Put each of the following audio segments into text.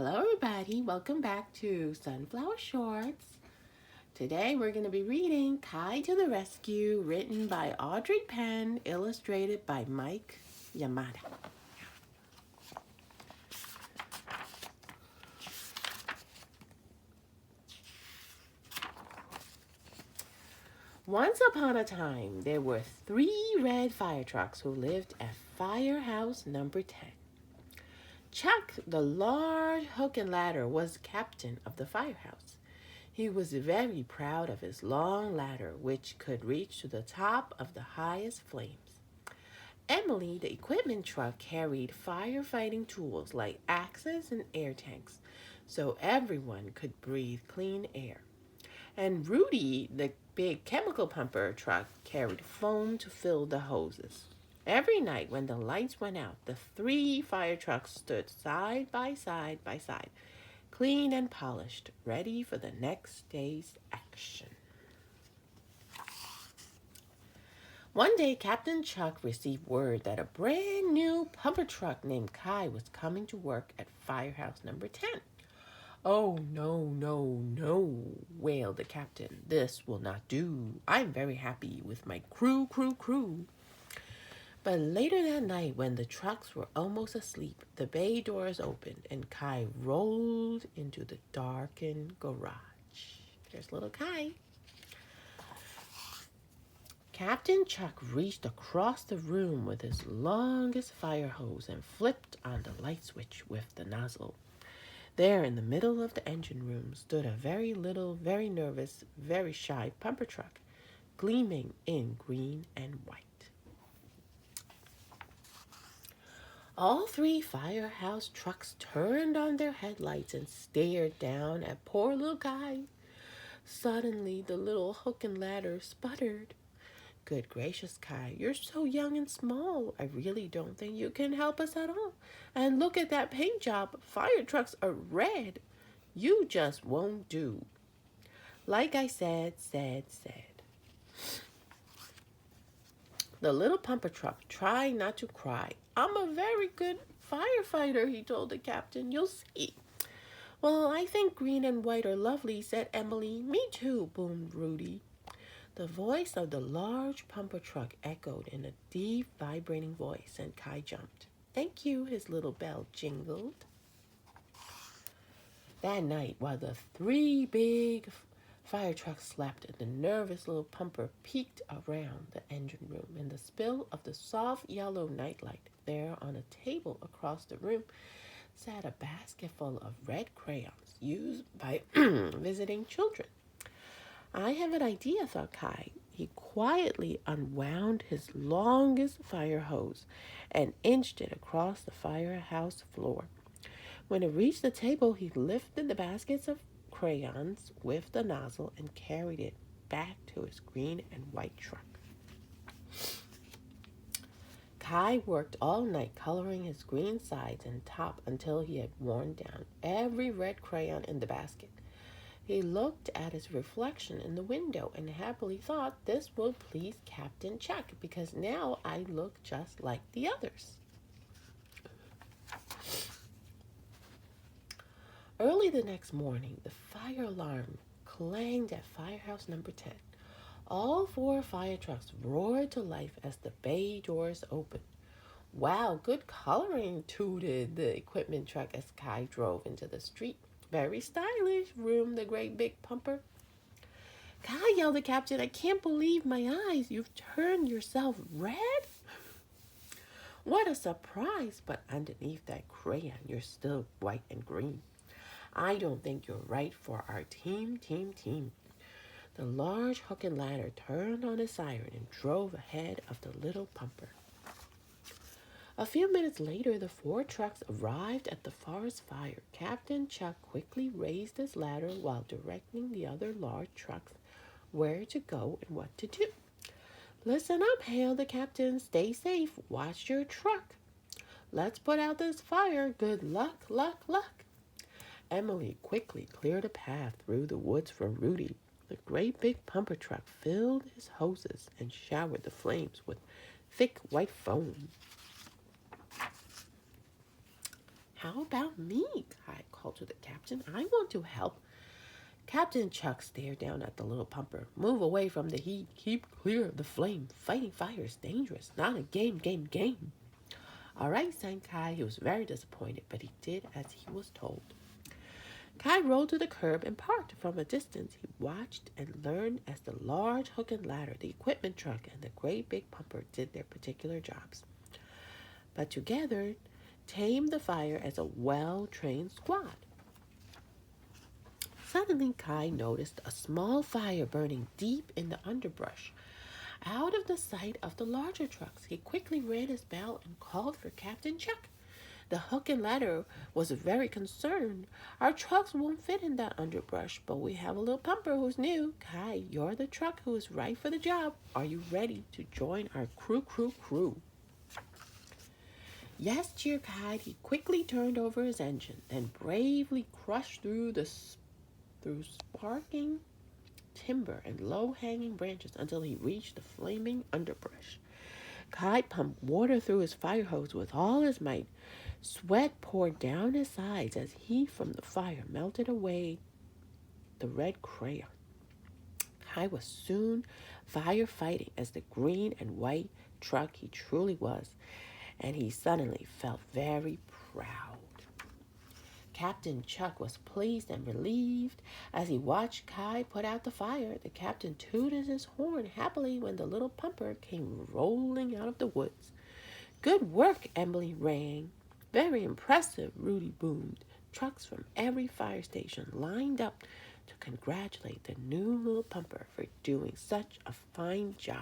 Hello everybody, welcome back to Sunflower Shorts. Today we're going to be reading Kai to the Rescue, written by Audrey Penn, illustrated by Mike Yamada. Once upon a time, there were 3 red fire trucks who lived at Firehouse number 10. Chuck, the large hook and ladder, was captain of the firehouse. He was very proud of his long ladder, which could reach to the top of the highest flames. Emily, the equipment truck, carried firefighting tools like axes and air tanks, so everyone could breathe clean air. And Rudy, the big chemical pumper truck, carried foam to fill the hoses. Every night when the lights went out, the 3 fire trucks stood side by side, clean and polished, ready for the next day's action. One day, Captain Chuck received word that a brand new pumper truck named Kai was coming to work at Firehouse number 10. "Oh, no," wailed the captain. "This will not do. I'm very happy with my crew. But later that night, when the trucks were almost asleep, the bay doors opened and Kai rolled into the darkened garage. There's little Kai. Captain Chuck reached across the room with his longest fire hose and flipped on the light switch with the nozzle. There in the middle of the engine room stood a very little, very nervous, very shy pumper truck, gleaming in green and white. All 3 firehouse trucks turned on their headlights and stared down at poor little Kai. Suddenly, the little hook and ladder sputtered. "Good gracious, Kai, you're so young and small. I really don't think you can help us at all. And look at that paint job. Fire trucks are red. You just won't do." Like I said. The little pumper truck tried not to cry. "I'm a very good firefighter," he told the captain. "You'll see." "Well, I think green and white are lovely," said Emily. "Me too," boomed Rudy. The voice of the large pumper truck echoed in a deep, vibrating voice, and Kai jumped. "Thank you," his little bell jingled. That night, while the 3 big fire trucks slept, the nervous little pumper peeked around the engine room. In the spill of the soft yellow nightlight, there on a table across the room sat a basket full of red crayons used by visiting children. "I have an idea," thought Kai. He quietly unwound his longest fire hose and inched it across the firehouse floor. When it reached the table, he lifted the baskets of crayons with the nozzle and carried it back to his green and white truck. Kai worked all night coloring his green sides and top until he had worn down every red crayon in the basket. He looked at his reflection in the window and happily thought, "This will please Captain Chuck because now I look just like the others." Early the next morning, the fire alarm clanged at Firehouse number 10. All 4 fire trucks roared to life as the bay doors opened. "Wow, good coloring," tooted the equipment truck as Kai drove into the street. "Very stylish," roomed the great big pumper. "Kai," yelled the captain, "I can't believe my eyes. You've turned yourself red?" "What a surprise, but underneath that crayon, you're still white and green. I don't think you're right for our team. The large hook and ladder turned on his siren and drove ahead of the little pumper. A few minutes later, the 4 trucks arrived at the forest fire. Captain Chuck quickly raised his ladder while directing the other large trucks where to go and what to do. "Listen up," hailed the captain. "Stay safe. Watch your truck. Let's put out this fire. Good luck. Emily quickly cleared a path through the woods for Rudy. The great big pumper truck filled his hoses and showered the flames with thick white foam. "How about me?" Kai called to the captain. I want to help. Captain Chuck stared down at the little pumper. Move away from the heat. Keep clear of the flame. Fighting fire is dangerous. Not a game. All right, sang Kai. He was very disappointed, but he did as he was told. Kai rolled to the curb and parked. From a distance, he watched and learned as the large hook and ladder, the equipment truck, and the great big pumper did their particular jobs. But together, tamed the fire as a well-trained squad. Suddenly, Kai noticed a small fire burning deep in the underbrush, out of the sight of the larger trucks. He quickly rang his bell and called for Captain Chuck. The hook and ladder was very concerned. Our trucks won't fit in that underbrush, but we have a little pumper who's new. Kai, you're the truck who is right for the job. Are you ready to join our crew? Yes, cheered Kai. He quickly turned over his engine, then bravely crushed through sparking timber and low-hanging branches until he reached the flaming underbrush. Kai pumped water through his fire hose with all his might. Sweat poured down his sides as heat from the fire melted away the red crayon. Kai was soon firefighting as the green and white truck he truly was, and he suddenly felt very proud. Captain Chuck was pleased and relieved as he watched Kai put out the fire. The captain tooted his horn happily when the little pumper came rolling out of the woods. Good work, Emily rang. Very impressive, Rudy boomed. Trucks from every fire station lined up to congratulate the new little pumper for doing such a fine job.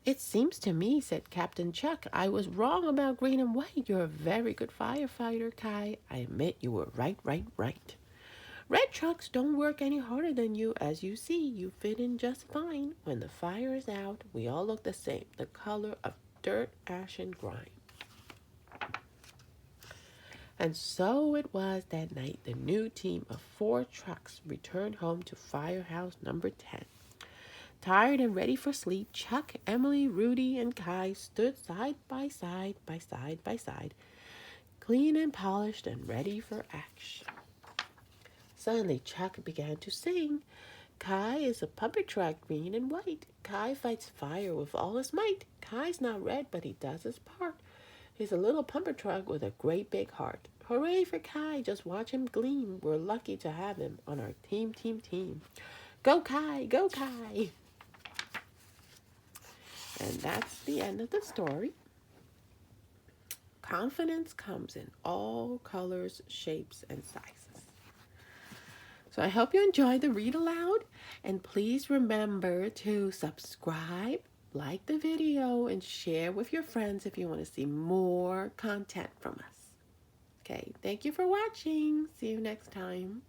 It seems to me, said Captain Chuck, I was wrong about green and white. You're a very good firefighter, Kai. I admit you were right. Red trucks don't work any harder than you. As you see, you fit in just fine. When the fire is out, we all look the same, the color of dirt, ash, and grime. And so it was that night. The new team of 4 trucks returned home to Firehouse number 10. Tired and ready for sleep, Chuck, Emily, Rudy, and Kai stood side by side, clean and polished and ready for action. Suddenly, Chuck began to sing. Kai is a puppet truck, green and white. Kai fights fire with all his might. Kai's not red, but he does his part. He's a little puppet truck with a great big heart. Hooray for Kai, just watch him gleam. We're lucky to have him on our team. Go Kai, go Kai. And that's the end of the story. Confidence comes in all colors, shapes, and sizes. So I hope you enjoyed the read aloud, and please remember to subscribe, like the video, and share with your friends if you want to see more content from us. Okay, thank you for watching. See you next time.